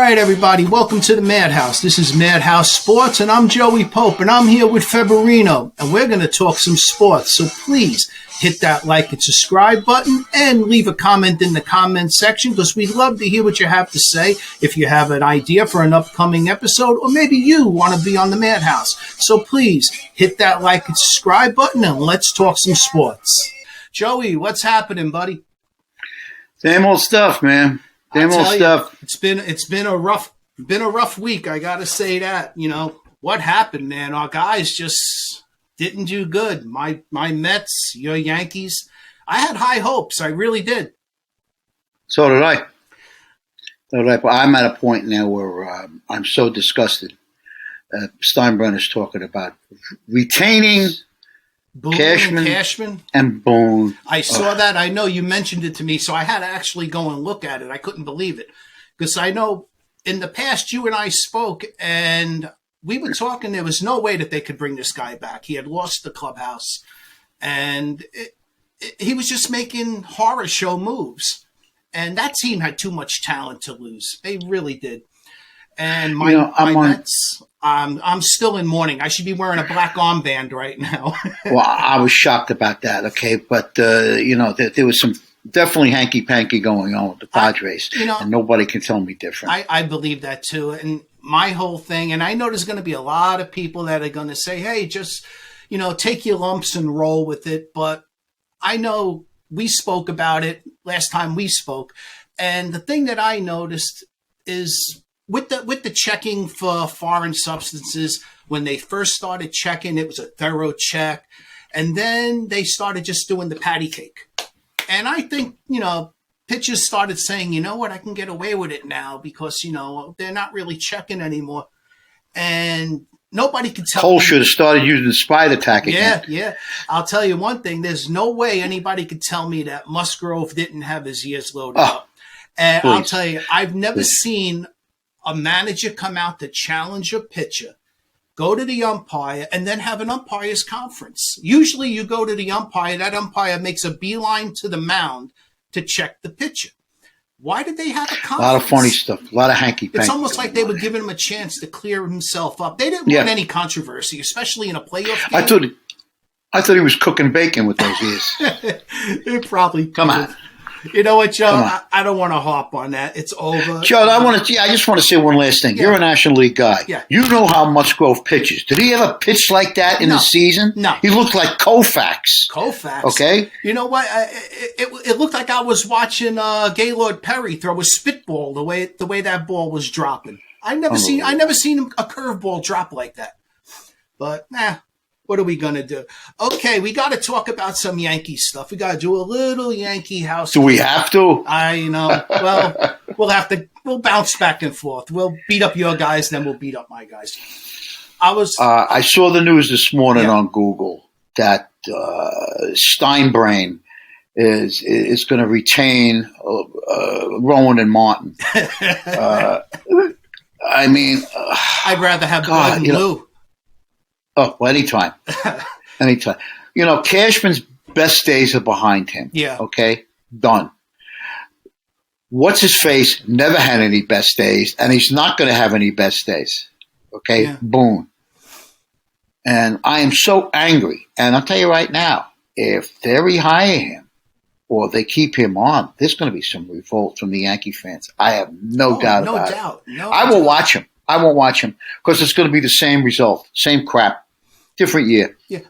right, everybody, welcome to the Madhouse. This is Madhouse Sports, and I'm Joey Pope, and I'm here with Favorino, and we're going to talk some sports. So please hit that like and subscribe button and leave a comment in the comment section because we'd love to hear what you have to say. If you have an idea for an upcoming episode, or maybe you want to be on the Madhouse. So please hit that like and subscribe button, and let's talk some sports. Joey, what's happening, buddy? Same old stuff, man. Same old stuff. It's been a rough week. I gotta say that. You know what happened, man? Our guys just didn't do good. My Mets, your Yankees. I had high hopes. I really did. So did I. But I'm at a point now where I'm so disgusted. Steinbrenner's talking about retaining Boone Cashman and Boone. I saw that. I know you mentioned it to me, so I had to actually go and look at it. I couldn't believe it because I know in the past you and I spoke and we were talking. There was no way that they could bring this guy back. He had lost the clubhouse and he was just making horror show moves. And that team had too much talent to lose. They really did. And my Mets, I'm still in mourning. I should be wearing a black armband right now. Well, I was shocked about that, okay? But, there was some definitely hanky-panky going on with the Padres, and nobody can tell me different. I believe that too. And my whole thing, and I know there's going to be a lot of people that are going to say, hey, just, take your lumps and roll with it. But I know we spoke about it last time we spoke. And the thing that I noticed is with the checking for foreign substances, when they first started checking, it was a thorough check. And then they started just doing the patty cake. And I think, pitchers started saying, you know what, I can get away with it now because, they're not really checking anymore. And nobody could tell. Cole should have started using the spider tack again. Yeah. I'll tell you one thing. There's no way anybody could tell me that Musgrove didn't have his ears loaded up. And please. I'll tell you, I've never seen a manager come out to challenge a pitcher, go to the umpire, and then have an umpire's conference. Usually you go to the umpire, that umpire makes a beeline to the mound to check the pitcher. Why did they have a conference? A lot of funny stuff, a lot of hanky-panky. It's almost like they were giving him a chance to clear himself up. They didn't want any controversy, especially in a playoff game. I thought he was cooking bacon with those ears. It probably Come on. You know what, Joe? I don't want to harp on that. It's over. Joe, I just want to say one last thing. Yeah. You're a National League guy. Yeah. You know how Musgrove pitches. Did he ever pitch like that in the season? No. He looked like Koufax. Okay? You know what? It looked like I was watching Gaylord Perry throw a spitball the way that ball was dropping. I never seen a curveball drop like that. But what are we going to do? Okay, we got to talk about some Yankee stuff. We got to do a little Yankee house. Do we have to? Well, we'll bounce back and forth. We'll beat up your guys, then we'll beat up my guys. I saw the news this morning on Google that Steinbrenner is going to retain Rowan and Martin. I'd rather have Boone and Blue. Oh, well, anytime. Cashman's best days are behind him. Yeah. Okay? Done. What's his face never had any best days, and he's not going to have any best days. Okay? Yeah. Boone. And I am so angry. And I'll tell you right now, if they rehire him or they keep him on, there's going to be some revolt from the Yankee fans. I have no doubt about it. I will watch him. I won't watch him because it's going to be the same result, same crap. Different year. Yeah.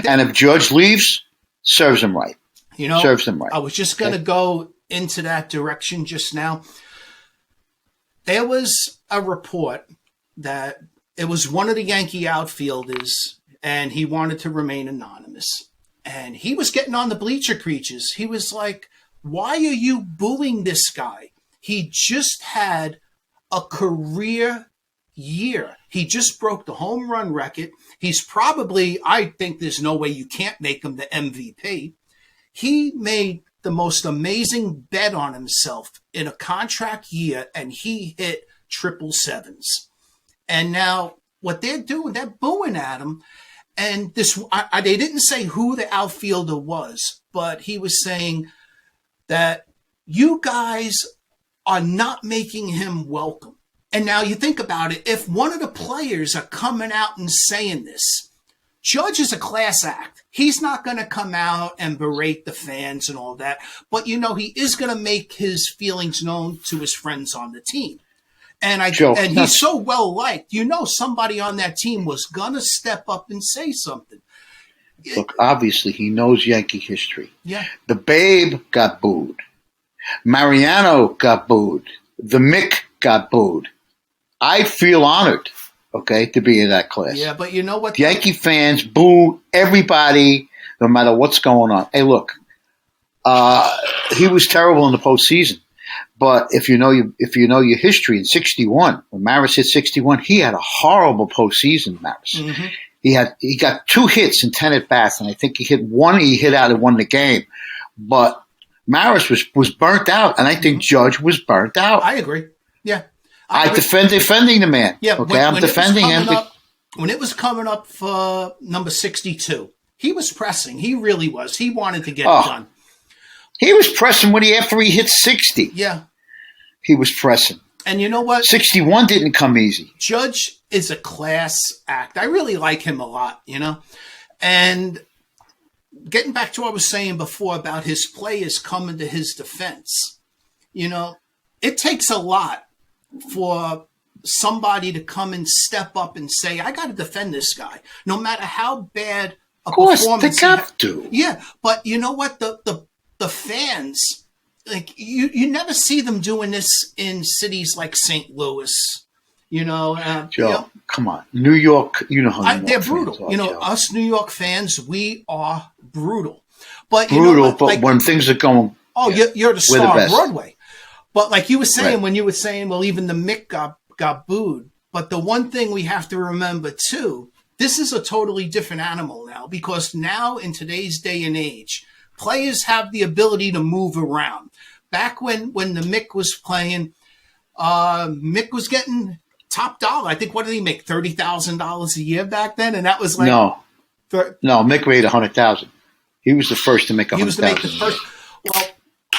And if Judge leaves, serves him right. Serves him right. I was just going to go into that direction just now. There was a report that it was one of the Yankee outfielders, and he wanted to remain anonymous. And he was getting on the bleacher creatures. He was like, why are you booing this guy? He just had a career year. He just broke the home run record. He's probably, I think there's no way you can't make him the MVP. He made the most amazing bet on himself in a contract year, and he hit 777s. And now what they're doing, they're booing at him. And they didn't say who the outfielder was, but he was saying that you guys are not making him welcome. And now you think about it, if one of the players are coming out and saying this, Judge is a class act. He's not going to come out and berate the fans and all that. But, he is going to make his feelings known to his friends on the team. And he's so well liked. Somebody on that team was going to step up and say something. Look, obviously, he knows Yankee history. Yeah. The Babe got booed. Mariano got booed. The Mick got booed. I feel honored, to be in that class. Yeah, but you know what? Yankee fans boo everybody, no matter what's going on. Hey, look, he was terrible in the postseason. But if you know your history in '61, when Maris hit 61, he had a horrible postseason. Maris, he got 2 hits and 10 at bats, and I think he hit one. He hit out and won the game. But Maris was burnt out, and I think Judge was burnt out. I agree. Yeah. I'm defending the man. Yeah, I'm defending him. When it was coming up for number 62, he was pressing. He really was. He wanted to get it done. He was pressing after he hit 60. Yeah. He was pressing. And you know what? 61 didn't come easy. Judge is a class act. I really like him a lot, And getting back to what I was saying before about his players coming to his defense, it takes a lot for somebody to come and step up and say, I got to defend this guy, no matter how bad a performance. They got to. Yeah, but you know what? The fans, like you never see them doing this in cities like St. Louis. Joe, come on, New York. You know how they're brutal. Us New York fans, we are brutal. But but when things are going, you're the star of Broadway. But like you were saying, right. When you were saying, well, even the Mick got booed. But the one thing we have to remember, too, this is a totally different animal now. Because now, in today's day and age, players have the ability to move around. Back when the Mick was playing, Mick was getting top dollar. I think, what did he make? $30,000 a year back then? And that was like... No, Mick made $100,000. He was the first to make $100,000. He was to make the first... Well,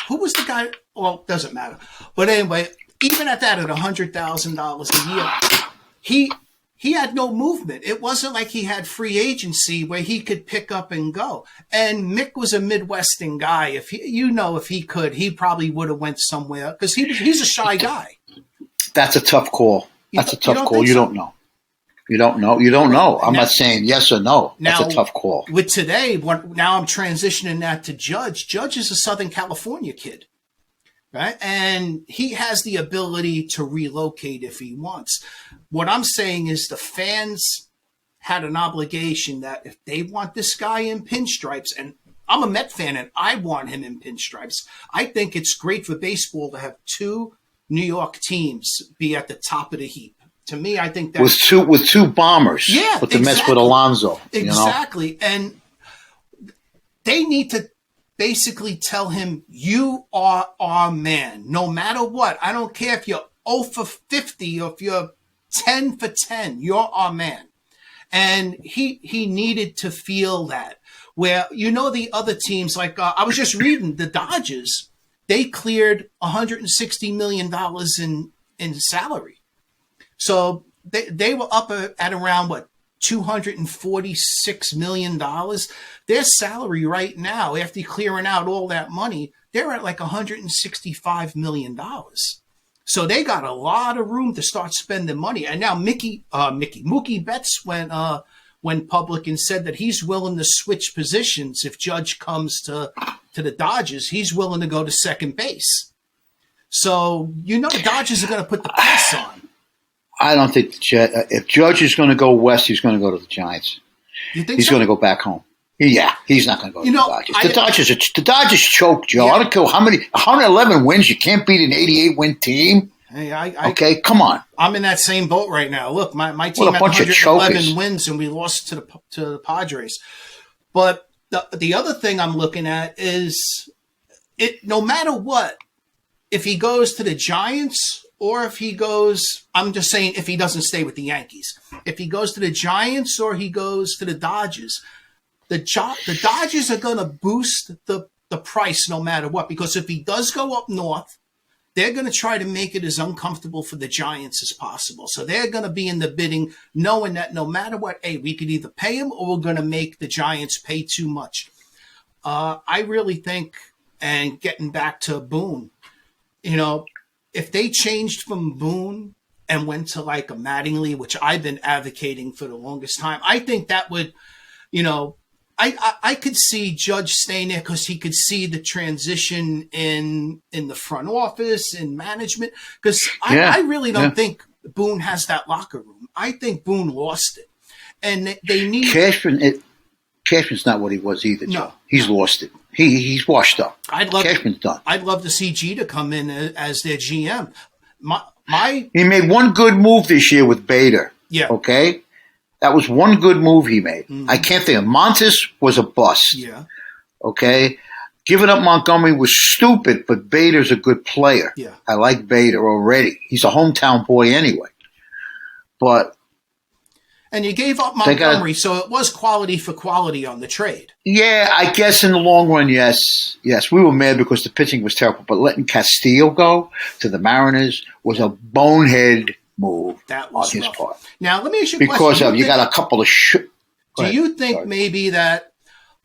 who was the guy... Well, doesn't matter. But anyway, even at that, at $100,000 a year, he had no movement. It wasn't like he had free agency where he could pick up and go. And Mick was a Midwestern guy. If he could, he probably would have went somewhere because he's a shy guw. That's a tough call. That's a tough call. You don't know. You don't know. I'm not saying yes or no. That's a tough call. With today, now I'm transitioning that to Judge. Judge is a Southern California kid. Right. And he has the ability to relocate if he wants. What I'm saying is the fans had an obligation that if they want this guy in pinstripes, and I'm a Met fan and I want him in pinstripes, I think it's great for baseball to have 2 New York teams be at the top of the heap. To me, I think that with two bombers. Yeah. With the Mets with Alonso. Exactly. And they need to basically tell him, you are our man, no matter what. I don't care if you're 0 for 50 or if you're 10 for 10, you're our man. And he needed to feel that. Where, the other teams, like I was just reading, the Dodgers, they cleared $160 million in salary. So they were up at around, $246 million. Their salary right now, after clearing out all that money, they're at like $165 million. So they got a lot of room to start spending money. And now Mookie Betts went public and said that he's willing to switch positions if Judge comes to the Dodgers. He's willing to go to second base. So the Dodgers are going to put the press on. I don't think if Judge is going to go west, he's going to go to the Giants. You think he's going to go back home? Yeah, he's not going to go to the Dodgers. The Dodgers choke, Joe. Yeah. I don't care how many 111 wins. You can't beat an 88-win team. Hey, okay, come on. I'm in that same boat right now. Look, my team had 111 wins and we lost to the Padres. But the other thing I'm looking at is no matter what, if he goes to the Giants or if he goes, I'm just saying if he doesn't stay with the Yankees, if he goes to the Giants or he goes to the Dodgers, the Dodgers are going to boost the price no matter what. Because if he does go up north they're going to try to make it as uncomfortable for the Giants as possible. So they're going to be in the bidding, knowing that no matter what, hey, we could either pay him or we're going to make the Giants pay too much. I really think, and getting back to Boone, if they changed from Boone and went to like a Mattingly, which I've been advocating for the longest time, I think that would, I could see Judge staying there because he could see the transition in the front office, in management. Because I really don't think Boone has that locker room. I think Boone lost it, and they need Cashman's not what he was either, Joe. No. He's lost it. He's washed up. Cashman's done. I'd love to see Jeter come in as their GM. He made one good move this year with Bader. Yeah. Okay? That was one good move he made. I can't think of Montes was a bust. Yeah. Okay? Giving up Montgomery was stupid, but Bader's a good player. Yeah. I like Bader already. He's a hometown boy anyway. And you gave up Montgomery, so it was quality for quality on the trade. Yeah, I guess in the long run, yes. Yes, we were mad because the pitching was terrible, but letting Castillo go to the Mariners was a bonehead move That was on his rough. part. Now, let me ask you a Because question. you got a couple of Do you think maybe that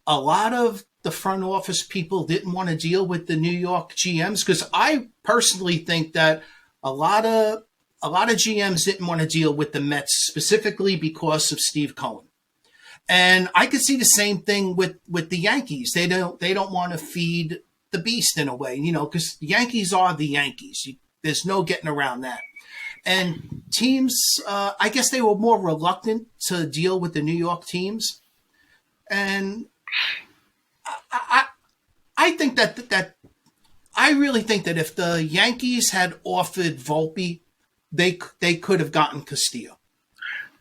a lot of the front office people didn't want to deal with the New York GMs? Because I personally think that a lot of GMs didn't want to deal with the Mets specifically because of Steve Cohen. And I could see the same thing with the Yankees. They don't want to feed the beast in a way, because the Yankees are the Yankees. There's no getting around that. And teams, I guess they were more reluctant to deal with the New York teams. And I think that I really think that if the Yankees had offered Volpe, they could have gotten Castillo.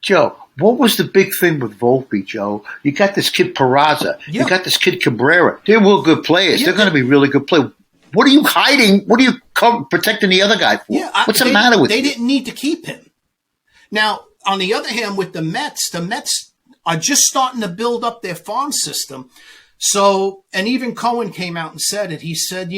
Joe, what was the big thing with Volpe, Joe? You got this kid Peraza. Yeah. You got this kid Cabrera. They're real good players. Yeah. They're going to be really good players. What are you hiding? What are you protecting the other guy for? Yeah, What's the matter with you? They didn't need to keep him. Now, on the other hand, with the Mets are just starting to build up their farm system. So, and even Cohen came out and said it. He said,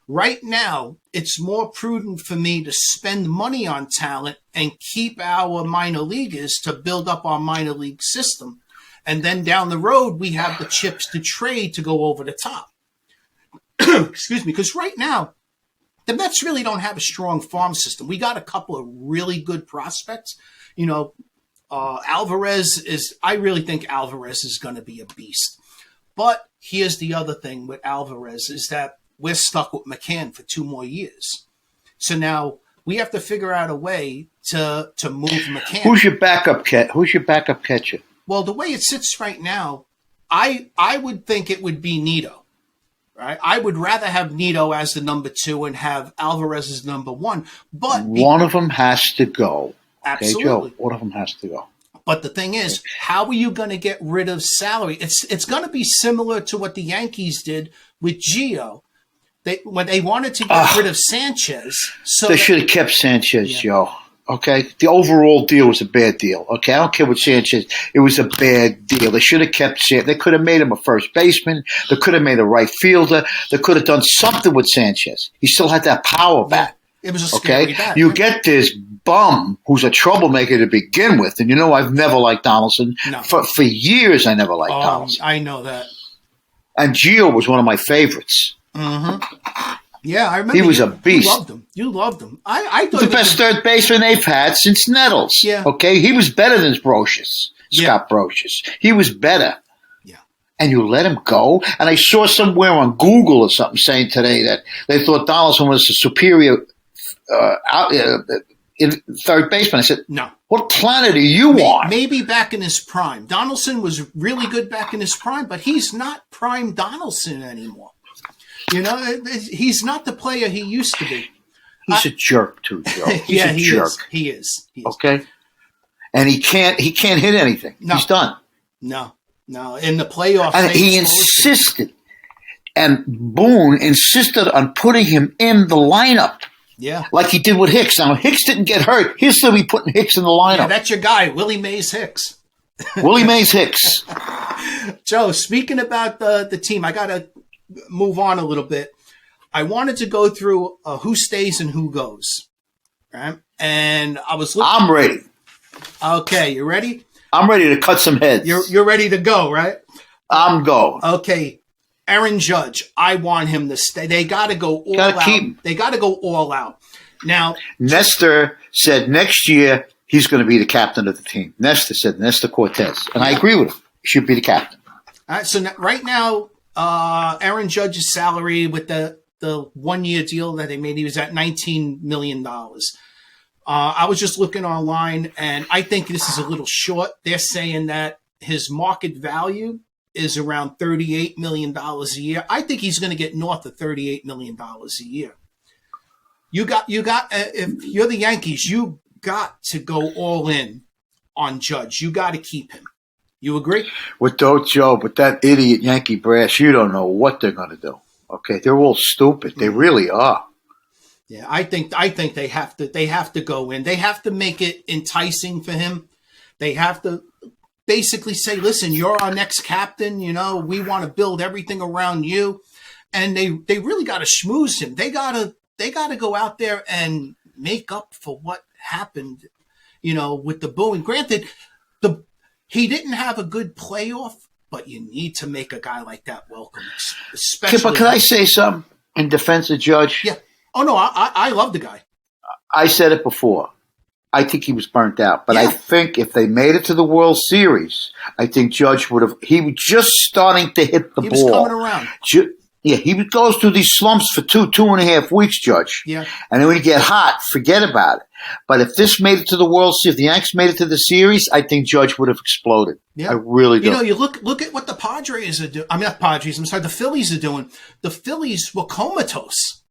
right now, it's more prudent for me to spend money on talent and keep our minor leaguers to build up our minor league system. And then down the road, we have the chips to trade to go over the top. Excuse me, because right now, the Mets really don't have a strong farm system. We got a couple of really good prospects. Alvarez I really think Alvarez is going to be a beast. But here's the other thing with Alvarez is that we're stuck with McCann for 2 more years. So now we have to figure out a way to move McCann. Who's your backup catcher? Well, the way it sits right now, I would think it would be Nito. Right? I would rather have Nito as the number 2 and have Alvarez as number 1. But one of them has to go. Absolutely. Okay, Joe, one of them has to go. But the thing is, how are you going to get rid of salary? It's going to be similar to what the Yankees did with Gio. When they wanted to get rid of Sanchez. So they should have kept Sanchez, Joe. Okay? The overall deal was a bad deal. Okay? I don't care what Sanchez. It was a bad deal. They should have kept Sanchez. They could have made him a first baseman. They could have made a right fielder. They could have done something with Sanchez. He still had that power back. It was a scary bat. You get this bum who's a troublemaker to begin with. And I've never liked Donaldson. No. For years, I never liked Donaldson. I know that. And Gio was one of my favorites. Mm-hmm. Yeah, I remember. He was a beast. You loved him. I thought the best third baseman they've had since Nettles. Yeah. Okay, he was better than Scott Brocious. He was better. Yeah. And you let him go. And I saw somewhere on Google or something saying today that they thought Donaldson was a superior in third baseman. I said, no. What planet are you on? Maybe back in his prime. Donaldson was really good back in his prime, but he's not prime Donaldson anymore. He's not the player he used to be. He's a jerk too, Joe. He's a jerk. He is. Okay. And he can't hit anything. No. He's done. No. In the playoffs, and he insisted, and Boone insisted on putting him in the lineup. Yeah. Like he did with Hicks. Now, Hicks didn't get hurt. He'll still be putting Hicks in the lineup. Yeah, that's your guy, Willie Mays Hicks. Willie Mays Hicks. Joe, speaking about the team, I got to move on a little bit. I wanted to go through who stays and who goes. Right? And I was looking. I'm ready. Okay, you ready? I'm ready to cut some heads. You're ready to go, right? I'm going. Okay. Aaron Judge, I want him to stay. They got to go all out. Keep him. They got to go all out. Now, Nestor said next year he's going to be the captain of the team. Nestor Cortez. And I agree with him. He should be the captain. All right, so right now, Aaron Judge's salary with the 1 year deal that they made, he was at $19 million. I was just looking online, and I think this is a little short. They're saying that his market value is around $38 million a year. I think he's going to get north of $38 million a year. You got. If you're the Yankees, you got to go all in on Judge. You got to keep him. You agree? With Joe, but that idiot Yankee brass, you don't know what they're going to do. Okay, they're all stupid. They really are. Yeah, I think they have to go in. They have to make it enticing for him. They have to basically say, "Listen, you're our next captain. You know, we want to build everything around you." And they really got to schmooze him. They got to go out there and make up for what happened, you know, with the Boone. Granted, he didn't have a good playoff, but you need to make a guy like that welcome, especially. But can I say something in defense of Judge? Yeah. Oh no, I love the guy. I said it before. I think he was burnt out, but Yeah. I think if they made it to the World Series, I think Judge would have. He was just starting to hit the ball. He was coming around. Yeah, he goes through these slumps for 2.5 weeks, Judge. Yeah. And then when you get hot, forget about it. But if this made it to the World Series, if the Yankees made it to the series, I think Judge would have exploded. Yeah. I really do. You know, you look at what the Padres are doing. I mean, not Padres. I'm sorry, the Phillies are doing. The Phillies were comatose,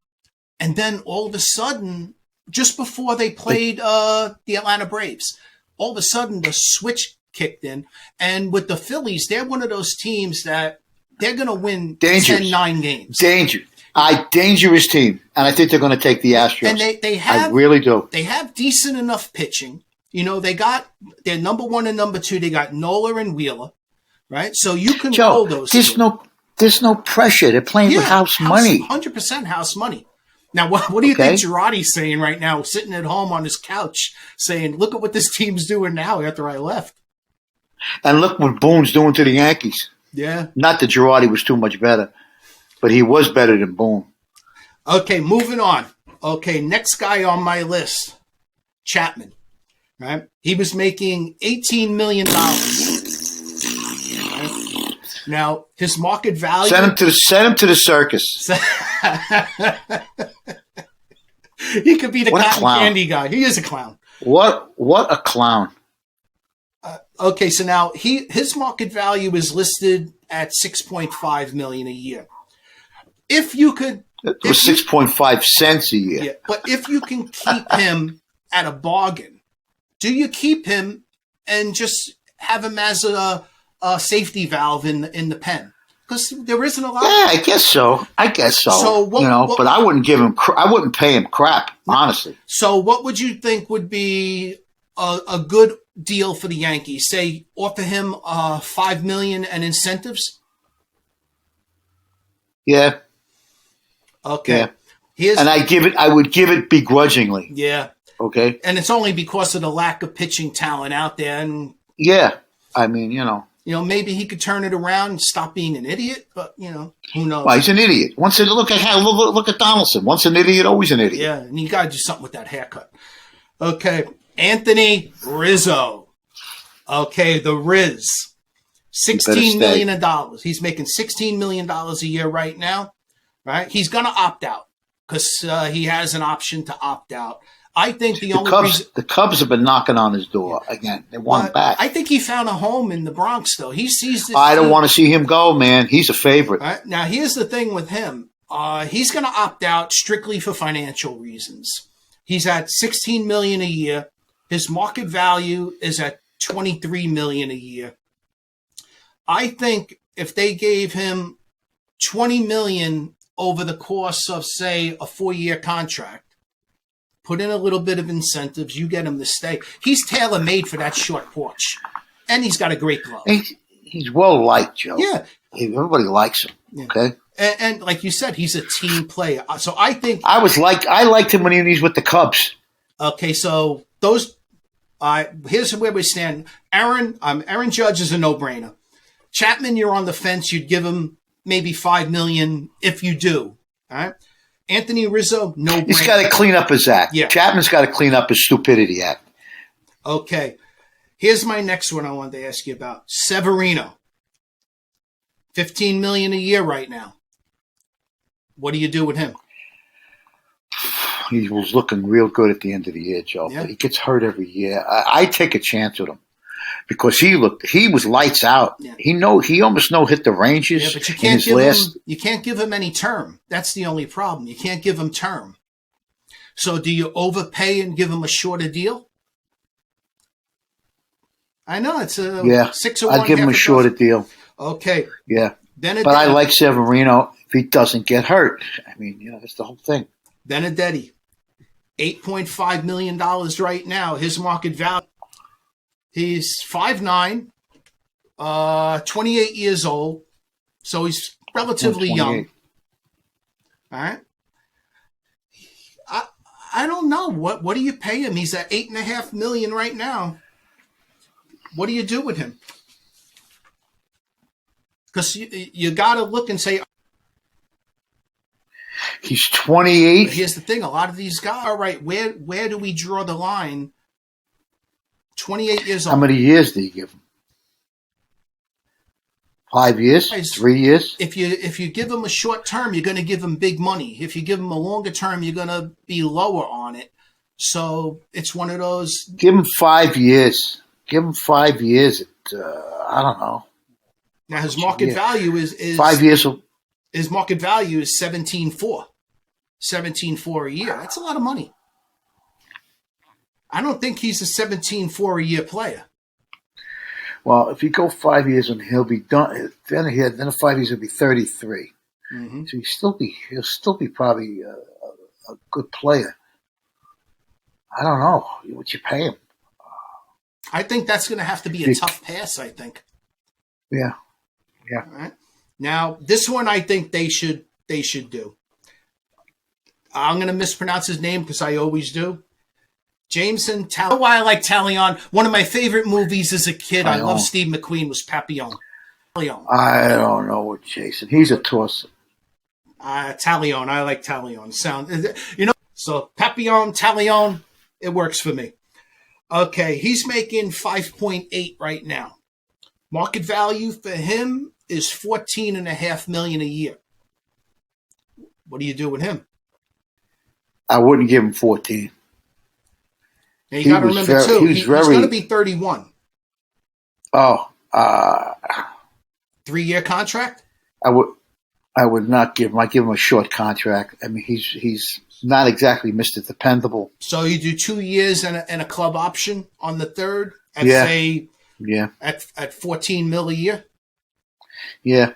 and then all of a sudden, just before they played the Atlanta Braves, all of a sudden the switch kicked in. And with the Phillies, they're one of those teams that they're going to win 10-9 games. Dangerous team. And I think they're going to take the Astros. And they have, I really do. They have decent enough pitching. You know, they got their number one and number two. They got Nola and Wheeler, right? So you can roll those. There's no pressure. They're playing with house money. 100% house money. Now, what do you think Girardi's saying right now, sitting at home on his couch, saying, look at what this team's doing now after I left? And look what Boone's doing to the Yankees. Yeah. Not that Girardi was too much better, but he was better than Boone. Okay, moving on. Okay, next guy on my list, Chapman. Right? He was making $18 million. Right? Now, his market value... Send him to the circus. He could be the cotton candy guy. He is a clown. What a clown. Okay, so now his market value is listed at $6.5 million a year. If you could, it was 6.5 cents a year. Yeah, but if you can keep him at a bargain, do you keep him and just have him as a safety valve in the pen? Because there isn't a lot. Yeah, I guess so. So but I wouldn't give him. I wouldn't pay him crap, honestly. So what would you think would be a good deal for the Yankees? Say offer him $5 million and incentives. Yeah. Okay. Yeah. I would give it begrudgingly. Yeah. Okay. And it's only because of the lack of pitching talent out there. And yeah, I mean, maybe he could turn it around and stop being an idiot. But who knows? Well, he's an idiot. Look at Donaldson. Once an idiot, always an idiot. Yeah, and you got to do something with that haircut. Okay. Anthony Rizzo. Okay, the Riz. $16 million. He's making $16 million a year right now. Right? He's going to opt out because he has an option to opt out. I think the Cubs have been knocking on his door again. They want him back. I think he found a home in the Bronx, though. He sees this. I don't want to see him go, man. He's a favorite. Right? Now, here's the thing with him. He's going to opt out strictly for financial reasons. He's at $16 million a year. His market value is at $23 million a year. I think if they gave him $20 million over the course of, say, a 4-year contract, put in a little bit of incentives, you get him to stay. He's tailor-made for that short porch. And he's got a great glove. He's well liked, Joe. Yeah. Everybody likes him. Yeah. Okay. And like you said, he's a team player. So I think I liked him when he was with the Cubs. okay. So those here's where we stand. Aaron Judge is a no-brainer. Chapman, you're on the fence. You'd give him maybe $5 million if you do. All right. Anthony Rizzo, no. He's got to clean up his act. Yeah. Chapman's got to clean up his stupidity act. Okay. Here's my next one I wanted to ask you about. Severino. $15 million a year right now. What do you do with him? He was looking real good at the end of the year, Joe. Yeah. But he gets hurt every year. I take a chance with him because he was lights out. Yeah. He almost hit the Rangers. Yeah, but you can't give him any term. That's the only problem. You can't give him term. So do you overpay and give him a shorter deal? I know it's a 6 or 1. I'd give him a shorter deal. Okay. Yeah. Benedetti. But I like Severino if he doesn't get hurt. I mean, that's the whole thing. Benedetti, $8.5 million right now. His market value. He's 5'9", 28 years old, so he's relatively young. All right. I don't know. What do you pay him? He's at $8.5 million right now. What do you do with him? Because you got to look and say, he's 28. Here's the thing: a lot of these guys. All right, where do we draw the line? 28 years old. How many years do you give him? 5 years? 3 years? If you give him a short term, you're going to give him big money. If you give him a longer term, you're going to be lower on it. So it's one of those. Give him 5 years. Give him 5 years. I don't know. Now his market value is 5 years. His market value is 17.4. 17.4 a year. That's a lot of money. I don't think he's a 17.4 a year player. Well, if you go 5 years and he'll be done, then in 5 years he'll be 33. Mm-hmm. So he'll still be probably a good player. I don't know what you pay him. I think that's going to have to be a tough pass. I think. Yeah. All right. Now this one, I think they should do. I'm going to mispronounce his name because I always do. Jameson Talion. You know why I like Talion? One of my favorite movies as a kid. I love Steve McQueen. Was Papillon. Talion. I don't know what Jason. He's a tosser. Talion. I like Talion. So Papillon, Talion. It works for me. Okay, he's making 5.8 right now. Market value for him is $14.5 million a year. What do you do with him? I wouldn't give him 14. Now you got to remember too. He's going to be 31. Oh, 3-year contract. I would not give him. I give him a short contract. I mean, he's not exactly Mr. Dependable. So you do 2 years and a club option on the third at at $14 million a year. Yeah.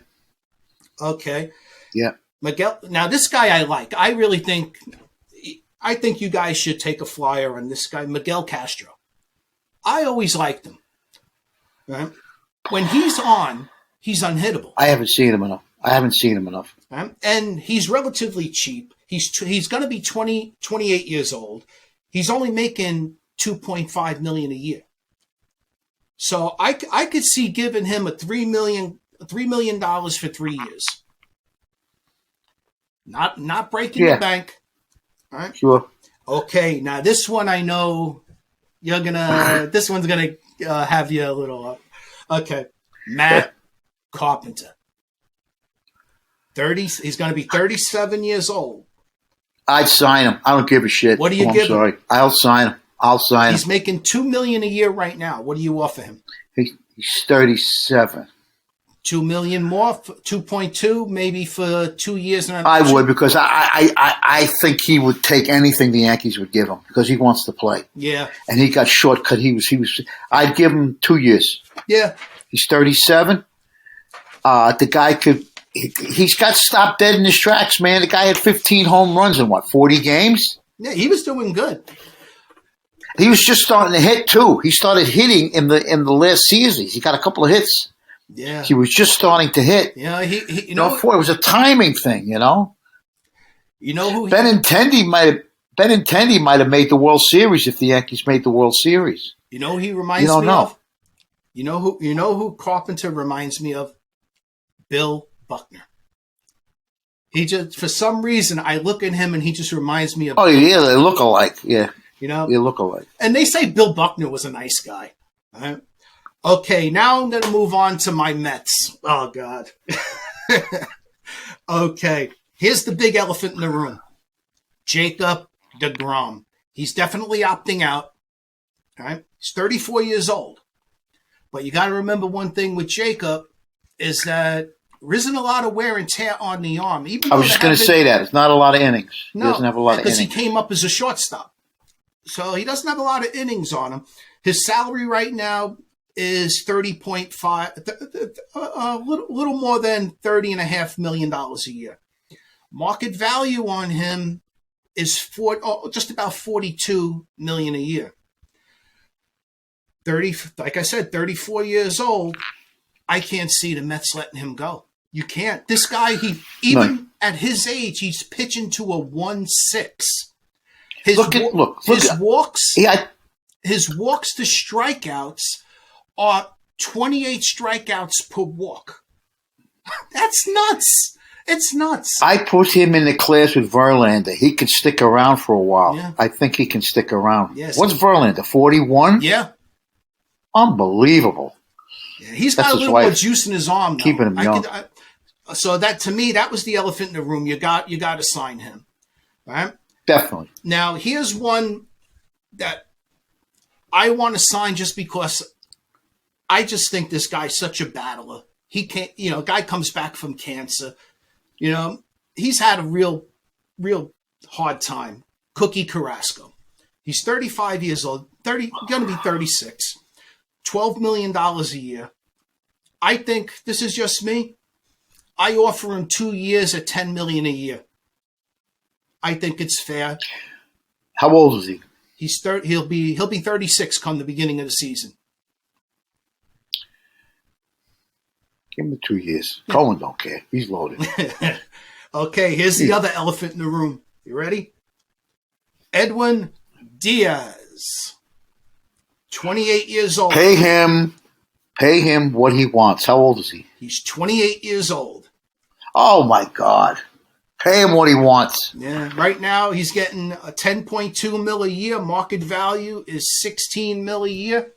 Okay. Yeah. Miguel. Now this guy I like. I think you guys should take a flyer on this guy, Miguel Castro. I always liked him. Right? When he's on, he's unhittable. I haven't seen him enough. Right? And he's relatively cheap. He's going to be 28 years old. He's only making $2.5 million a year. So I could see giving him $3 million for 3 years. Not breaking the bank. All right. Sure. Okay. Now this one I know you're gonna. This one's gonna have you a little. Okay. Matt Carpenter. 30. He's gonna be 37 years old. I'd sign him. I don't give a shit. What do you give him? I'll sign him. He's making $2 million a year right now. What do you offer him? He's 37. $2 million more, 2.2, maybe for 2 years. I would, because I think he would take anything the Yankees would give him because he wants to play. Yeah, and he got shortcut. He was. I'd give him 2 years. Yeah, he's 37. The guy could. He's got stopped dead in his tracks, man. The guy had 15 home runs in 40 games? Yeah, he was doing good. He was just starting to hit too. He started hitting in the last season. He got a couple of hits. Yeah. He was just starting to hit. Yeah, he You know, it was a timing thing. You know, who Benintendi might have made the World Series if the Yankees made the World Series. you know who he reminds You don't me know. of? You know who Carpenter reminds me of? Bill Buckner. He just, for some reason, I look at him and he just reminds me of. Oh yeah, they look alike. Yeah, you know, they look alike. And they say Bill Buckner was a nice guy. All right? Okay, now I'm going to move on to my Mets. Oh God. Okay, here's the big elephant in the room. Jacob deGrom. He's definitely opting out. All right, he's 34 years old. But you got to remember one thing with Jacob is that there isn't a lot of wear and tear on the arm. I was just going to say that. It's not a lot of innings. No, he doesn't have a lot of innings. Because he came up as a shortstop. So he doesn't have a lot of innings on him. His salary right now is $30.5, a little more than $30.5 million a year. Market value on him is just about $42 million a year. Like I said, 34 years old. I can't see the Mets letting him go. You can't. This guy, at his age, he's pitching to a 1.6. His walks to strikeouts are 28 strikeouts per walk. That's nuts. It's nuts. I put him in the class with Verlander. He could stick around for a while. Yeah. I think he can stick around. Yes. What's Verlander, 41? Yeah. Unbelievable. Yeah, he's got a little more juice in his arm now. Keeping him young. So that, to me, that was the elephant in the room. You got to sign him. All right? Definitely. Now, here's one that I want to sign just because I just think this guy's such a battler. He can't, guy comes back from cancer. He's had a real hard time. Cookie Carrasco. He's 35 years old, going to be 36. $12 million a year. I think, this is just me, I offer him 2 years at $10 million a year. I think it's fair. How old is he? He'll be 36 come the beginning of the season. Give him 2 years. Cohen don't care. He's loaded. Okay, here's the other elephant in the room. You ready? Edwin Diaz. 28 years old. Pay him what he wants. How old is he? He's 28 years old. Oh, my God. Pay him what he wants. Yeah, right now he's getting a $10.2 million a year. Market value is $16 million a year.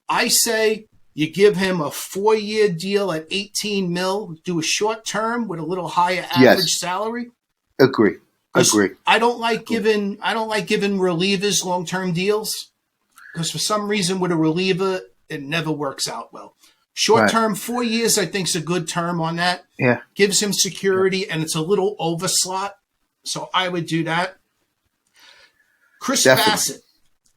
I say you give him a 4-year deal at $18 million. Do a short term with a little higher average salary. Agree. I don't like giving relievers long-term deals because for some reason with a reliever it never works out well. Short term, 4 years, I think is a good term on that. Yeah. Gives him security, and it's a little overslot. So I would do that. Chris Bassett,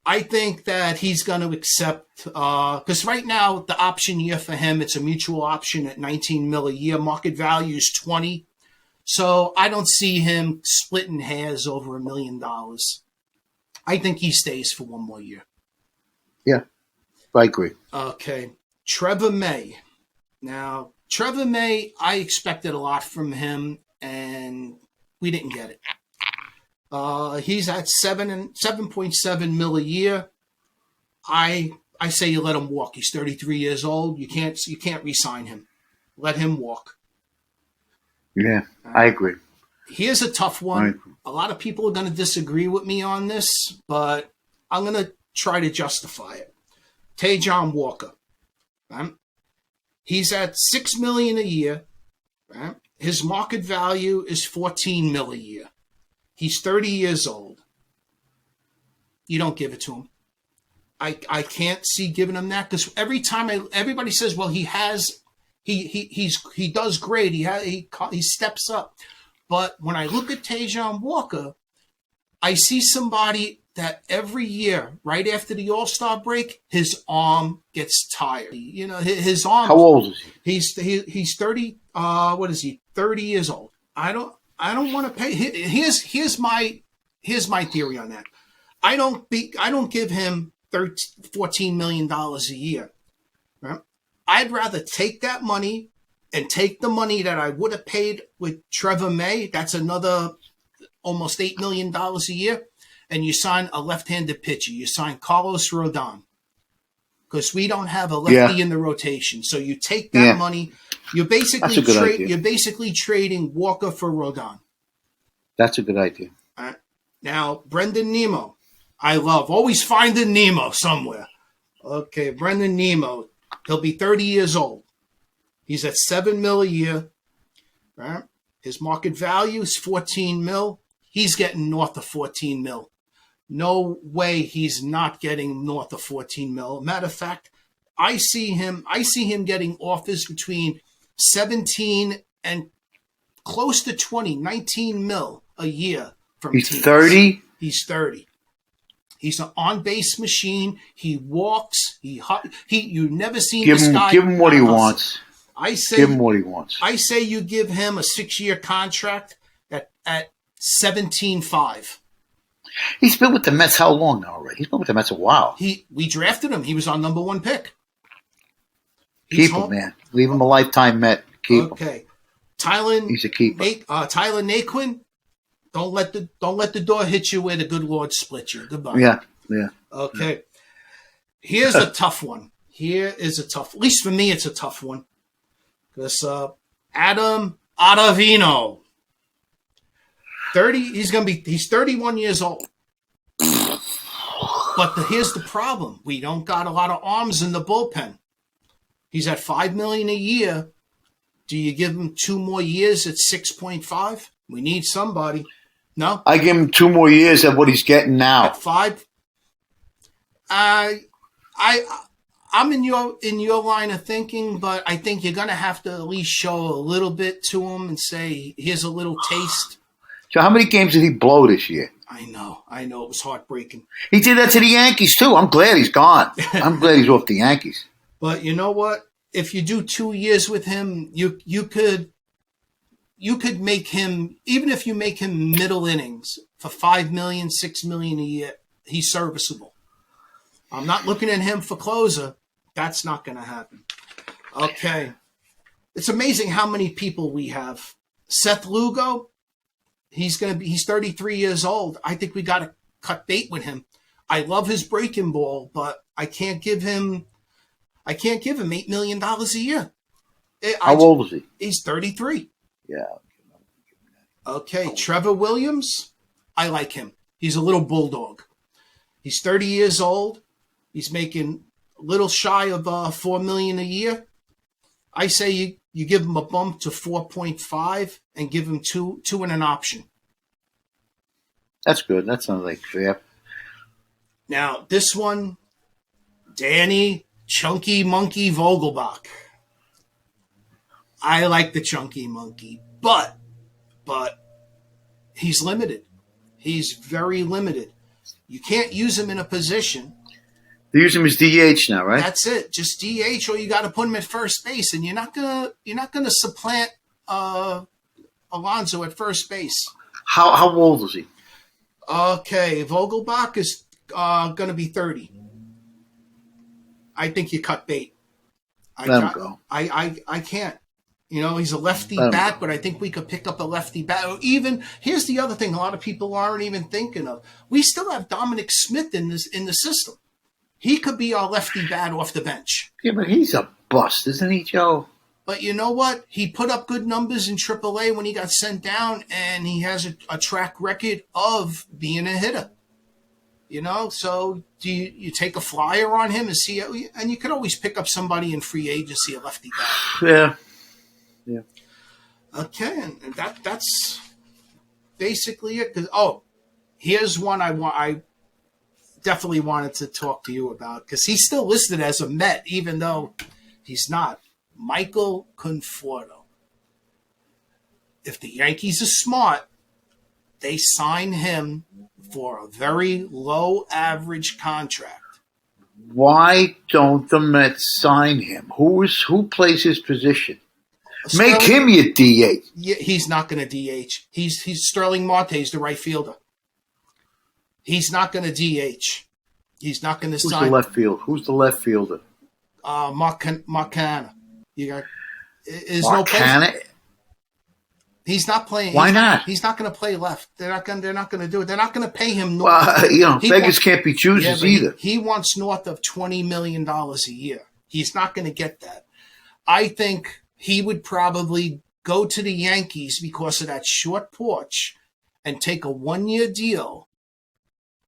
I think that he's going to accept, because right now the option year for him, it's a mutual option at $19 million a year. Market value is $20. So I don't see him splitting hairs over $1 million. I think he stays for 1 more year. Yeah, I agree. Okay. Trevor May. Now, Trevor May, I expected a lot from him, and we didn't get it. He's at $7.7 million a year. I say you let him walk. He's 33 years old. You can't re-sign him. Let him walk. Yeah, I agree. Here's a tough one. A lot of people are going to disagree with me on this, but I'm going to try to justify it. Tejon Walker. Right? He's at $6 million a year. Right? His market value is $14 million a year. He's 30 years old. You don't give it to him. I can't see giving him that because every time everybody says, well, he does great. He steps up. But when I look at Tejon Walker, I see somebody that every year, right after the All-Star break, his arm gets tired. His arm. How old is he? He's 30. What is he? 30 years old. I don't want to pay. Here's my theory on that. I don't give him $14 million a year. Right? I'd rather take that money and take the money that I would have paid with Trevor May. That's another almost $8 million a year. And you sign a left-handed pitcher. You sign Carlos Rodon. Because we don't have a lefty in the rotation. So you take that money. You're basically trading Walker for Rodon. That's a good idea. Now, Brendan Nemo. I love. Always finding Nemo somewhere. Okay, Brendan Nemo. He'll be 30 years old. He's at $7 million a year. Right? His market value is $14 million. He's getting north of $14 million. No way he's not getting north of $14 million. Matter of fact, I see him getting offers between 17 and close to 20, 19 mil a year from He's teams. 30? He's 30. He's an on-base machine. He walks. You never seen this guy. Give him what he wants. Give him what he wants. I say you give him a 6-year contract at $17.5. He's been with the Mets how long now already? He's been with the Mets a while. We drafted him. He was our number 1 pick. Keep him, man. Leave him a lifetime Met. Keep him. Okay. He's a keeper. Tyler Naquin, don't let the door hit you where the good Lord split you. Goodbye. Yeah. Okay. Here's a tough one. At least for me, it's a tough one. Because Adam Ottavino. He's 31 years old. But here's the problem. We don't got a lot of arms in the bullpen. He's at $5 million a year. Do you give him 2 more years at 6.5? We need somebody. No? I give him 2 more years at what he's getting now. At 5? I'm in your line of thinking, but I think you're gonna have to at least show a little bit to him and say, here's a little taste. So how many games did he blow this year? I know. It was heartbreaking. He did that to the Yankees too. I'm glad he's gone. I'm glad he's off the Yankees. But you know what? If you do 2 years with him, you could make him, even if you make him middle innings for $5 million, $6 million a year, he's serviceable. I'm not looking at him for closer. That's not going to happen. Okay. It's amazing how many people we have. Seth Lugo, he's 33 years old. I think we got to cut bait with him. I love his breaking ball, but I can't give him $8 million a year. How old is he? He's 33. Yeah. Okay, Trevor Williams, I like him. He's a little bulldog. He's 30 years old. He's making a little shy of $4 million a year. I say you give him a bump to 4.5 and give him two and an option. That's good. That sounds like fair. Now, this one, Danny Chunky Monkey Vogelbach. I like the Chunky Monkey, but he's limited. He's very limited. You can't use him in a position. They use him as DH now, right? That's it. Just DH, or you got to put him at first base, and you're not gonna supplant Alonso at first base. How old is he? Okay, Vogelbach is going to be 30. I think you cut bait. Let him go. I can't. You know, he's a lefty bat, but I think we could pick up a lefty bat. Or even, here's the other thing a lot of people aren't even thinking of. We still have Dominic Smith in the system. He could be our lefty bat off the bench. Yeah, but he's a bust, isn't he, Joe? But you know what? He put up good numbers in AAA when he got sent down, and he has a track record of being a hitter. You know, so do you take a flyer on him and see? And you could always pick up somebody in free agency, a lefty bat. Yeah. Okay, and that's basically it. Here's one I definitely wanted to talk to you about because he's still listed as a Met, even though he's not. Michael Conforto. If the Yankees are smart, they sign him for a very low average contract. Why don't the Mets sign him? Who plays his position? Make him your DH. Yeah, he's not going to DH. He's Sterling Marte's the right fielder. He's not going to DH. He's not going to sign. Who's the left fielder? Marcana. You got is no Marcana? place. He's not playing. Why not? He's not going to play left. They're not going to do it. They're not going to pay him. Well, beggars can't be choosers either. He wants north of $20 million a year. He's not going to get that. I think he would probably go to the Yankees because of that short porch and take a 1-year deal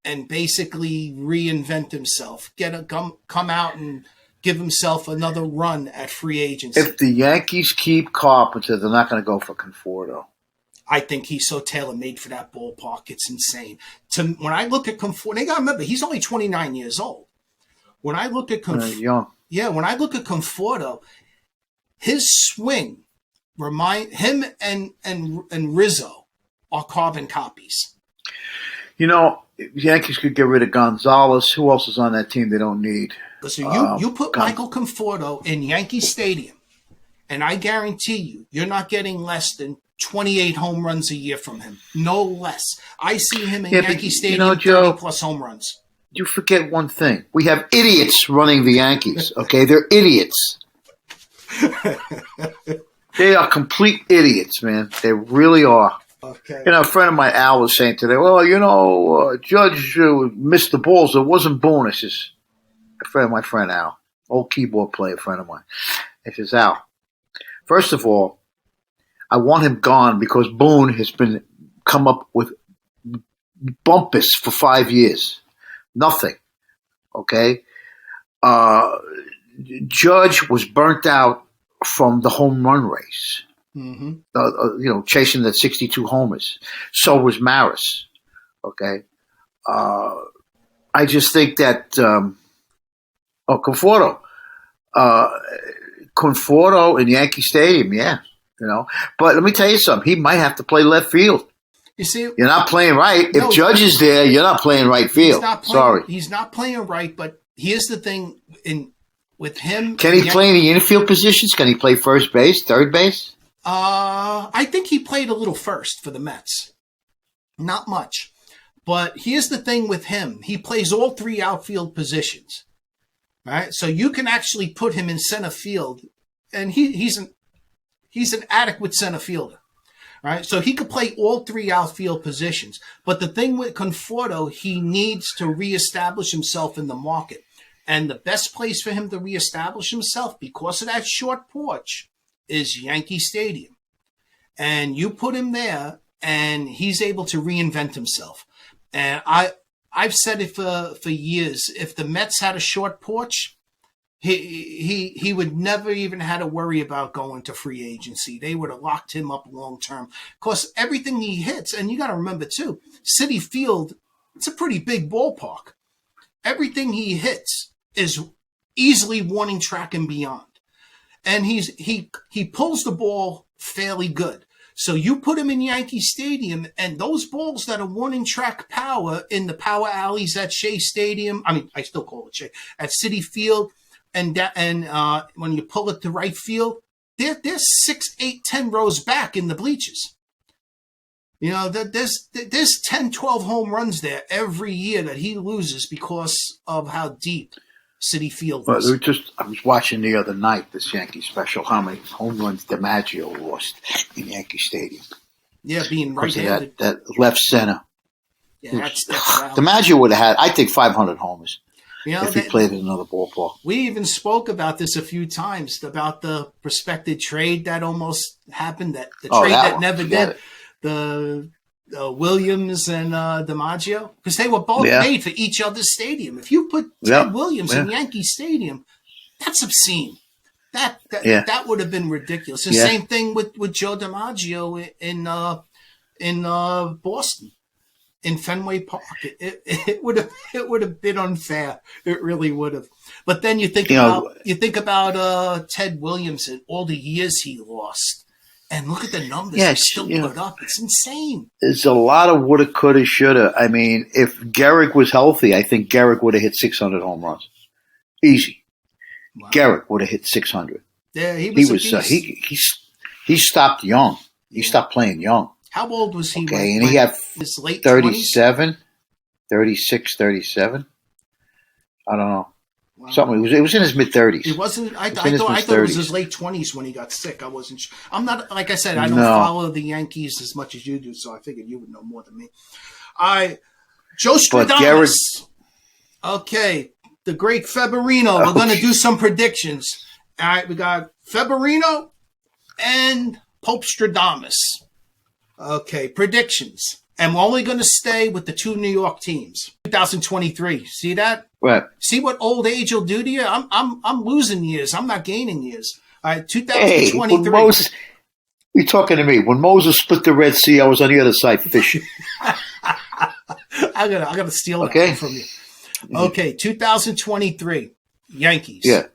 and basically reinvent himself. Come out and give himself another run at free agency. If the Yankees keep Carpenter, they're not going to go for Conforto. I think he's so tailor-made for that ballpark. It's insane. When I look at Conforto, they got to remember, he's only 29 years old. When I look at young. Yeah, when I look at Conforto, his swing him and Rizzo are carbon copies. The Yankees could get rid of Gonzalez. Who else is on that team they don't need? So you put Michael Conforto in Yankee Stadium, and I guarantee you're not getting less than 28 home runs a year from him. No less. I see him in Yankee Stadium, Joe, 30-plus home runs. You forget one thing. We have idiots running the Yankees, okay? They're idiots. They are complete idiots, man. They really are. Okay. A friend of mine, Al, was saying today, Judge missed the balls. It wasn't Boone. It's just my friend Al, old keyboard player friend of mine. He says, Al, first of all, I want him gone because Boone has been come up with bumpus for 5 years. Nothing. Okay? Judge was burnt out from the home run race. Mm-hmm. Chasing the 62 homers. So was Maris. Okay? I just think that Conforto. Conforto in Yankee Stadium, yeah. But let me tell you something. He might have to play left field. You see, you're not playing right. If Judge is there, you're not playing right field. Sorry. He's not playing right, but here's the thing with him. Can he play in the infield positions? Can he play first base, third base? I think he played a little first for the Mets. Not much. But here's the thing with him. He plays all 3 outfield positions. All right? So you can actually put him in center field, and he's an adequate center fielder. All right? So he could play all 3 outfield positions. But the thing with Conforto, he needs to reestablish himself in the market. And the best place for him to reestablish himself, because of that short porch, is Yankee Stadium. And you put him there, and he's able to reinvent himself. And I've said it for years. If the Mets had a short porch, he would never even had to worry about going to free agency. They would have locked him up long term. Because everything he hits, and you got to remember too, Citi Field, it's a pretty big ballpark. Everything he hits is easily warning track and beyond. And he pulls the ball fairly good. So you put him in Yankee Stadium, and those balls that are warning track power in the power alleys at Shea Stadium, I still call it Shea, at Citi Field, and when you pull it to right field, they're 6, 8, 10 rows back in the bleachers. There's 10, 12 home runs there every year that he loses because of how deep Citi Field was. I was watching the other night, this Yankee special, how many home runs DiMaggio lost in Yankee Stadium. Yeah, being right-handed. That left center. Yeah, that's DiMaggio would have had, I think, 500 homers if he played in another ballpark. We even spoke about this a few times, about the prospective trade that almost happened, that never did. The Williams and DiMaggio, because they were both made for each other's stadium. If you put Ted Williams in Yankee Stadium, that's obscene. That would have been ridiculous. The same thing with Joe DiMaggio in Boston, in Fenway Park. It would have been unfair. It really would have. But then you think about Ted Williams and all the years he lost. And look at the numbers. He's still put up. It's insane. There's a lot of woulda, coulda, shoulda. I mean, if Gehrig was healthy, I think Gehrig would have hit 600 home runs. Easy. Wow. Gehrig would have hit 600. Yeah, he he stopped young. He stopped playing young. How old was he? Okay, and he had his late 37, 36, 37. I don't know. Wow. Something. It was in his mid-30s. It wasn't. I thought it was his late 20s when he got sick. I wasn't sure. I'm not, like I said, I don't follow the Yankees as much as you do, so I figured you would know more than me. Joe Stradamus. Okay, the great Februino. We're going to do some predictions. All right, we got Februino and Pope Stradamus. Okay, predictions. And we're only going to stay with the two New York teams. 2023. See that? Right. See what old age will do to you? I'm losing years. I'm not gaining years. All right, 2023. Hey, Moses, you're talking to me. When Moses split the Red Sea, I was on the other side fishing. I gotta steal that one from you. Okay, 2023. Yankees. Yeah.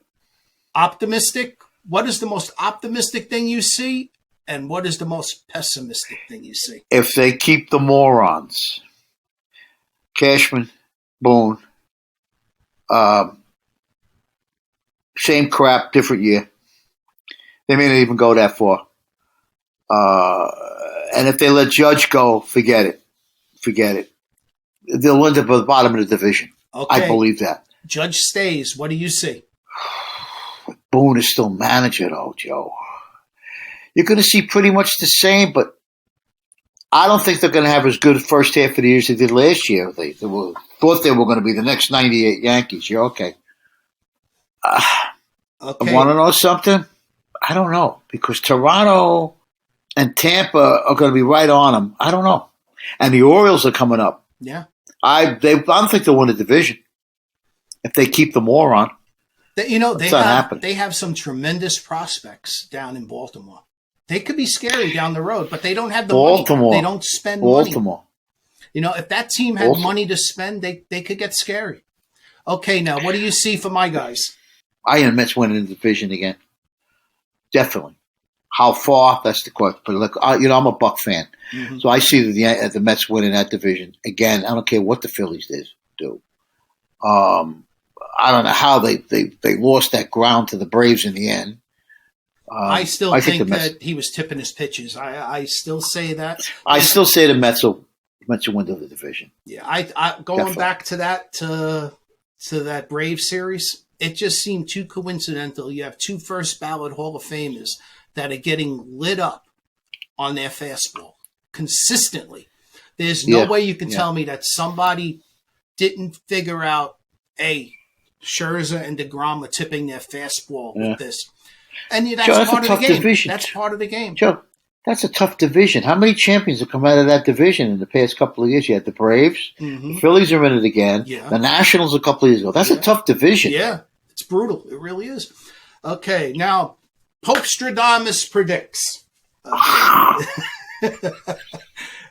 Optimistic. What is the most optimistic thing you see? And what is the most pessimistic thing you see? If they keep the morons, Cashman, Boone, same crap, different year. They may not even go that far. And if they let Judge go, forget it. They'll end up at the bottom of the division. Okay. I believe that. Judge stays. What do you see? Boone is still manager, though, Joe. You're going to see pretty much the same, but I don't think they're going to have as good first half of the year as they did last year. They thought they were going to be the next 98 Yankees. You're okay. Okay. I want to know something? I don't know, because Toronto and Tampa are going to be right on them. I don't know. And the Orioles are coming up. Yeah. I don't think they'll win the division if they keep the moron. They have some tremendous prospects down in Baltimore. They could be scary down the road, but they don't have the money. They don't spend money. If that team had money to spend, they could get scary. Okay, now what do you see for my guys? I am Mets winning the division again. Definitely. How far? That's the question. But look, I'm a Buck fan, so I see the Mets winning that division again. I don't care what the Phillies do. I don't know how they lost that ground to the Braves in the end. I still think that he was tipping his pitches. I still say that. I still say the Mets will win the division. Yeah, I going back to that to that Braves series, it just seemed too coincidental. You have two first ballot Hall of Famers that are getting lit up on their fastball consistently. There's no way you can tell me that somebody didn't figure out, Scherzer and deGrom are tipping their fastball with this. And that's Joe, part of the game. Division. That's part of the game. Joe, that's a tough division. How many champions have come out of that division in the past couple of years? You had the Braves. The Phillies are in it again. Yeah. The Nationals a couple of years ago. That's a tough division. Yeah, it's brutal. It really is. Okay, now, Pope Stradamus predicts.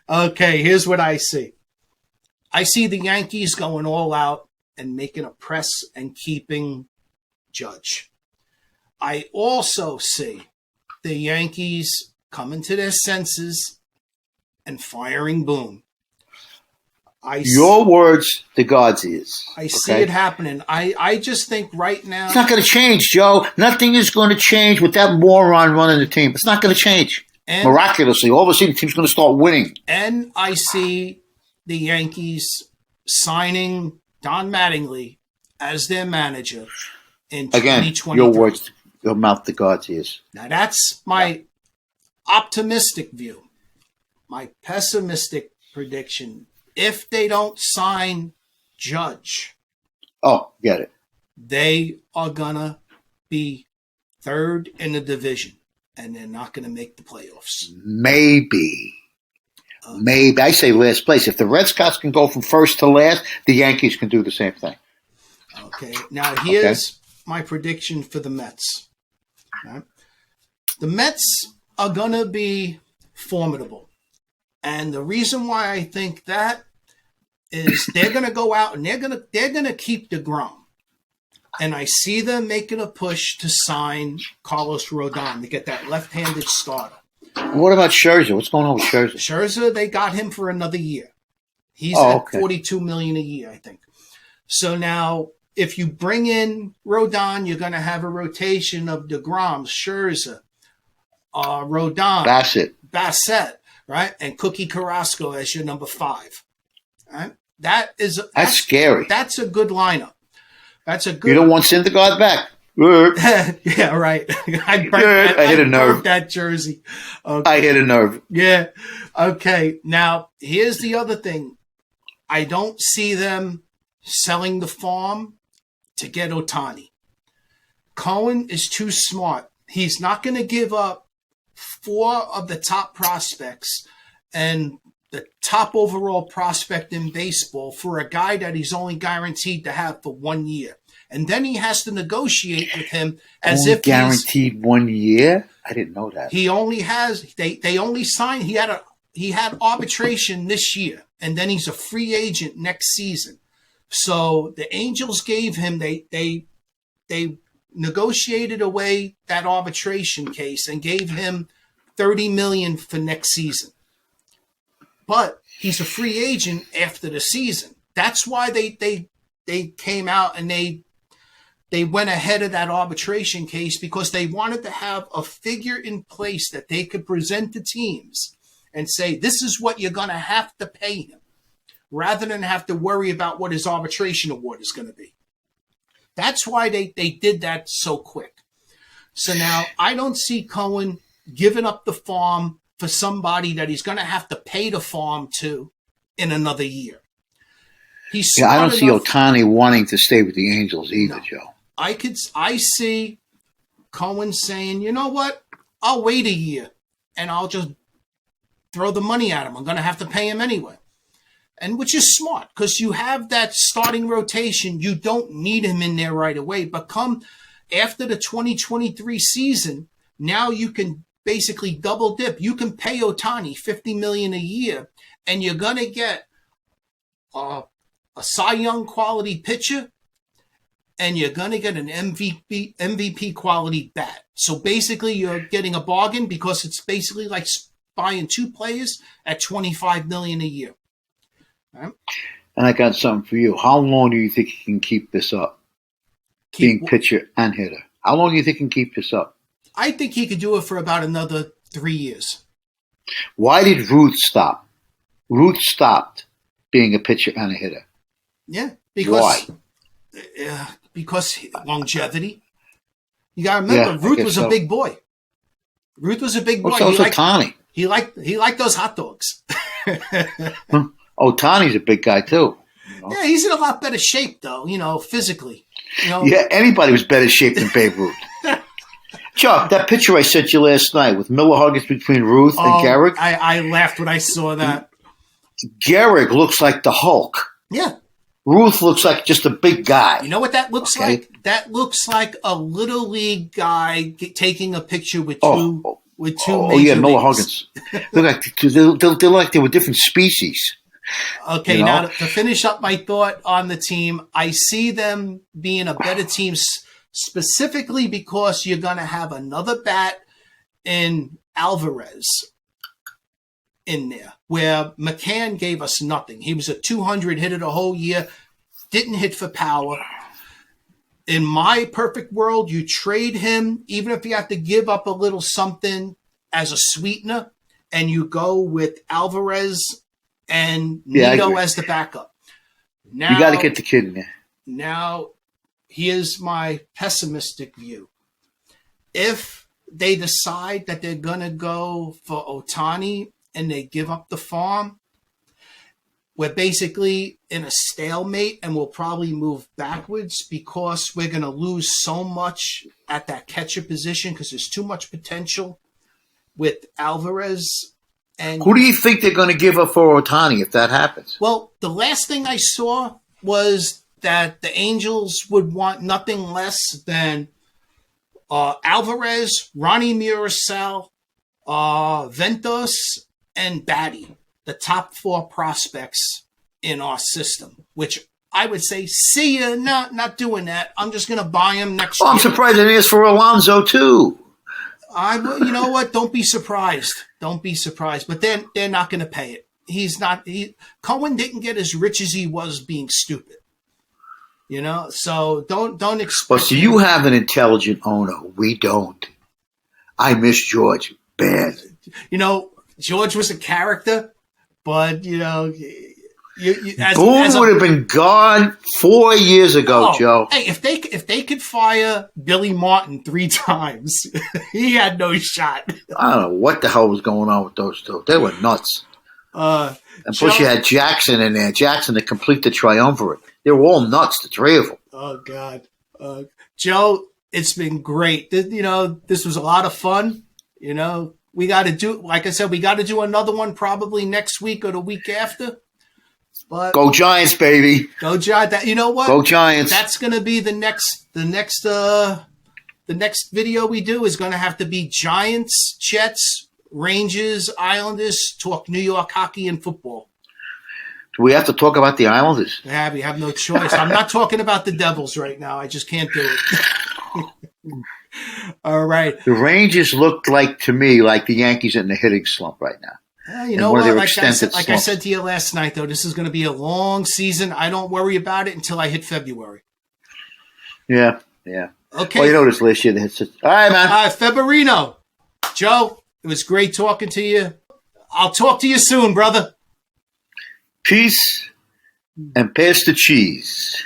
Okay, here's what I see. I see the Yankees going all out and making a press and keeping Judge. I also see the Yankees coming to their senses and firing Boone. Your words to God's ears. I see it happening. I just think right now... It's not going to change, Joe. Nothing is going to change with that moron running the team. It's not going to change. Miraculously. All of a sudden, the team's going to start winning. And I see the Yankees signing Don Mattingly as their manager in 2023. Your words, your mouth to God's ears. Now, that's my optimistic view. My pessimistic prediction, if they don't sign Judge, get it. they are going to be third in the division, and they're not going to make the playoffs. Maybe. I say last place. If the Red Sox can go from first to last, the Yankees can do the same thing. Okay. Now, here's my prediction for the Mets. Right? The Mets are going to be formidable. And the reason why I think that is they're going to go out and they're going to keep deGrom. And I see them making a push to sign Carlos Rodon to get that left-handed starter. What about Scherzer? What's going on with Scherzer? Scherzer, they got him for another year. He's at $42 million a year, I think. So now, if you bring in Rodon, you're going to have a rotation of deGrom, Scherzer, Rodon, Bassett, right, and Cookie Carrasco as your number 5. Right? That's scary. That's a good lineup. That's a good. You don't want Syndergaard back. Yeah, right. I hit a nerve. That jersey. Okay. I hit a nerve. Yeah. Okay. Now, here's the other thing. I don't see them selling the farm to get Ohtani. Cohen is too smart. He's not going to give up 4 of the top prospects and the top overall prospect in baseball for a guy that he's only guaranteed to have for 1 year. And then he has to negotiate with him as only if guaranteed 1 year. I didn't know that. He only has. They only signed. He had arbitration this year, and then he's a free agent next season. So the Angels gave him. They negotiated away that arbitration case and gave him $30 million for next season. But he's a free agent after the season. That's why they came out and they went ahead of that arbitration case, because they wanted to have a figure in place that they could present to teams and say, this is what you're going to have to pay him, rather than have to worry about what his arbitration award is going to be. That's why they did that so quick. So now I don't see Cohen giving up the farm for somebody that he's going to have to pay the farm to in another year. I don't see Ohtani wanting to stay with the Angels either, no. Joe. I see Cohen saying, you know what? I'll wait a year and I'll just throw the money at him. I'm going to have to pay him anyway. And which is smart, because you have that starting rotation. You don't need him in there right away. But come after the 2023 season, now you can basically double dip. You can pay Ohtani $50 million a year, and you're going to get a Cy Young quality pitcher, and you're going to get an MVP quality bat. So basically you're getting a bargain, because it's basically like buying 2 players at $25 million a year. Right? And I got something for you. How long do you think he can keep this up? Being pitcher and hitter. How long do you think he can keep this up? I think he could do it for about another 3 years. Why did Ruth stop? Ruth stopped being a pitcher and a hitter. Yeah. Because, why? Because longevity. You got to remember, Ruth was a big boy. Ruth was a big boy. So Ohtani. He liked those hot dogs. Ohtani's a big guy too. You know? Yeah, he's in a lot better shape though, physically. Yeah, anybody was better shape than Babe Ruth. Chuck, that picture I sent you last night with Miller Huggins between Ruth and Gehrig. I laughed when I saw that. Gehrig looks like the Hulk. Yeah. Ruth looks like just a big guy. You know what that looks like? That looks like a little league guy taking a picture with two major Miller leagues. Huggins. They're like they were different species. Okay, now to finish up my thought on the team, I see them being a better team specifically because you're going to have another bat in Alvarez in there, where McCann gave us nothing. He was a 200 hitter the whole year, didn't hit for power. In my perfect world, you trade him, even if you have to give up a little something as a sweetener, and you go with Alvarez and Nido as the backup. Now, you got to get the kid in there. Now, here's my pessimistic view. If they decide that they're going to go for Ohtani and they give up the farm, we're basically in a stalemate, and we'll probably move backwards because we're going to lose so much at that catcher position because there's too much potential with Alvarez. And who do you think they're going to give up for Ohtani if that happens? Well, the last thing I saw was that the Angels would want nothing less than Alvarez, Ronnie Murasel, Ventos, and Batty, the top 4 prospects in our system, which I would say, see ya, not doing that. I'm just going to buy him next year. I'm surprised they asked for Alonso, too. You know what? Don't be surprised. Don't be surprised. But they're not going to pay it. Cohen didn't get as rich as he was being stupid. So don't expect. Well, so you have an intelligent owner. We don't. I miss George bad. George was a character, but Boone would have been gone 4 years ago, Joe. Hey, if they could fire Billy Martin 3 times, he had no shot. I don't know what the hell was going on with those two. They were nuts. And plus, you had Jackson in there. Jackson to complete the triumvirate. They were all nuts, the 3 of them. Oh, God. Joe, it's been great. This was a lot of fun. We got to do, like I said, we got to do another one probably next week or the week after. But go Giants, baby. Go Giants. You know what? Go Giants. That's going to be the next video we do is going to have to be Giants, Jets, Rangers, Islanders, talk New York hockey and football. Do we have to talk about the Islanders? Yeah, we have no choice. I'm not talking about the Devils right now. I just can't do it. All right. The Rangers looked to me like the Yankees in the hitting slump right now. You know what? Like I said to you last night, though, this is going to be a long season. I don't worry about it until I hit February. Yeah. Okay. Well, you know this last year. All right, man. Februarino. Joe, it was great talking to you. I'll talk to you soon, brother. Peace and pass the cheese.